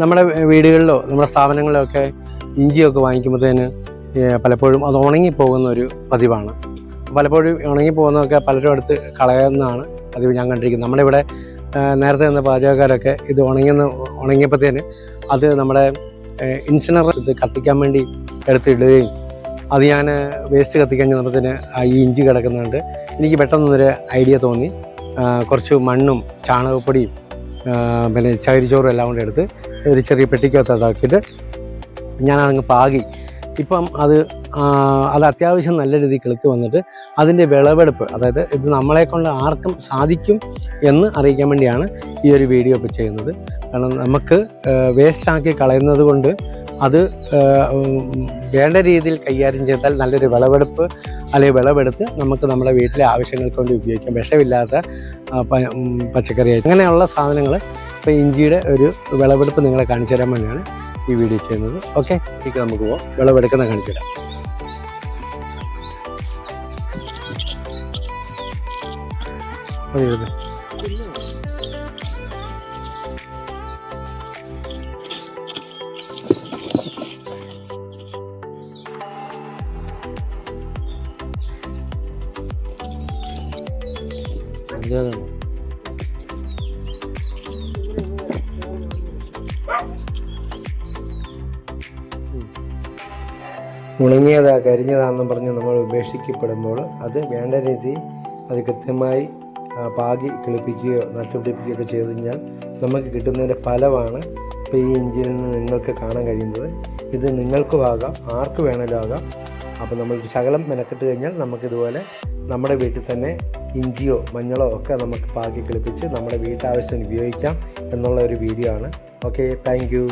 നമ്മുടെ വീടുകളിലോ നമ്മുടെ സ്ഥാപനങ്ങളിലോ ഒക്കെ ഇഞ്ചിയൊക്കെ വാങ്ങിക്കുമ്പോഴത്തേന് പലപ്പോഴും അത് ഉണങ്ങിപ്പോകുന്ന ഒരു പതിവാണ്. പലപ്പോഴും ഉണങ്ങിപ്പോകുന്നതൊക്കെ പലരും അടുത്ത് കളയുന്നതാണ് പതിവ് ഞാൻ കണ്ടിരിക്കുന്നത്. നമ്മുടെ ഇവിടെ നേരത്തെ നിന്ന പാചകക്കാരൊക്കെ ഇത് ഉണങ്ങിയപ്പോഴത്തേന് അത് നമ്മുടെ ഇൻസിനറേറ്റർ ഇത് കത്തിക്കാൻ വേണ്ടി എടുത്തിടുകയും അത് ഞാൻ വേസ്റ്റ് കത്തിക്കാൻ ചെന്നപ്പോഴത്തേന് ഈ ഇഞ്ചി കിടക്കുന്നുണ്ട്. എനിക്ക് പെട്ടെന്നൊരു ഐഡിയ തോന്നി. കുറച്ച് മണ്ണും ചാണകപ്പൊടിയും പിന്നെ ചകിരിച്ചോറും എല്ലാം കൂടെ എടുത്ത് ഒരു ചെറിയ പെട്ടിക്കകത്താക്കിയിട്ട് ഞാനങ്ങ് പാകി. ഇപ്പം അത് അത്യാവശ്യം നല്ല രീതിയിൽ കിളുത്ത് വന്നിട്ട് അതിൻ്റെ വിളവെടുപ്പ്, അതായത് ഇത് നമ്മളെക്കൊണ്ട് ആർക്കും സാധിക്കും എന്ന് അറിയിക്കാൻ വേണ്ടിയാണ് ഈ ഒരു വീഡിയോ ഇപ്പോൾ ചെയ്യുന്നത്. കാരണം നമുക്ക് വേസ്റ്റാക്കി കളയുന്നത് കൊണ്ട് അത് വേണ്ട രീതിയിൽ കൈകാര്യം ചെയ്താൽ നല്ലൊരു വിളവെടുപ്പ് അല്ലെങ്കിൽ വിളവെടുത്ത് നമുക്ക് നമ്മുടെ വീട്ടിലെ ആവശ്യങ്ങൾക്ക് വേണ്ടി ഉപയോഗിക്കാം. വിഷമില്ലാത്ത പച്ചക്കറി അങ്ങനെയുള്ള സാധനങ്ങൾ. ഇപ്പോൾ ഇഞ്ചിയുടെ ഒരു വിളവെടുപ്പ് നിങ്ങളെ കാണിച്ചു തരാൻ വേണ്ടിയാണ് ഈ വീഡിയോ ചെയ്യുന്നത്. ഓക്കെ, ഇതിലേക്ക് നമുക്ക് പോകാം. വിളവെടുക്കുന്ന കാണിച്ചു തരാം. ഉണങ്ങിയതാ കരിഞ്ഞതാണെന്നും പറഞ്ഞ് നമ്മൾ ഉപേക്ഷിക്കപ്പെടുമ്പോൾ അത് വേണ്ട രീതിയിൽ അത് കൃത്യമായി പാകി കിളിപ്പിക്കുകയോ നട്ടുപിടിപ്പിക്കുകയൊക്കെ ചെയ്ത് കഴിഞ്ഞാൽ നമുക്ക് കിട്ടുന്നതിൻ്റെ ഫലമാണ് ഇപ്പോൾ ഈ ഇഞ്ചിയിൽ നിന്ന് നിങ്ങൾക്ക് കാണാൻ കഴിയുന്നത്. ഇത് നിങ്ങൾക്കും ആകാം, ആർക്ക് വേണമെങ്കിലും ആകാം. അപ്പോൾ നമ്മൾ ശകലം മെനക്കെട്ട് കഴിഞ്ഞാൽ നമുക്കിതുപോലെ നമ്മുടെ വീട്ടിൽ തന്നെ ഇഞ്ചിയോ മഞ്ഞളോ ഒക്കെ നമുക്ക് പാകി കിളിപ്പിച്ച് നമ്മുടെ വീട്ടാവശ്യത്തിന് ഉപയോഗിക്കാം എന്നുള്ള ഒരു വീഡിയോ ആണ്. Okay, thank you.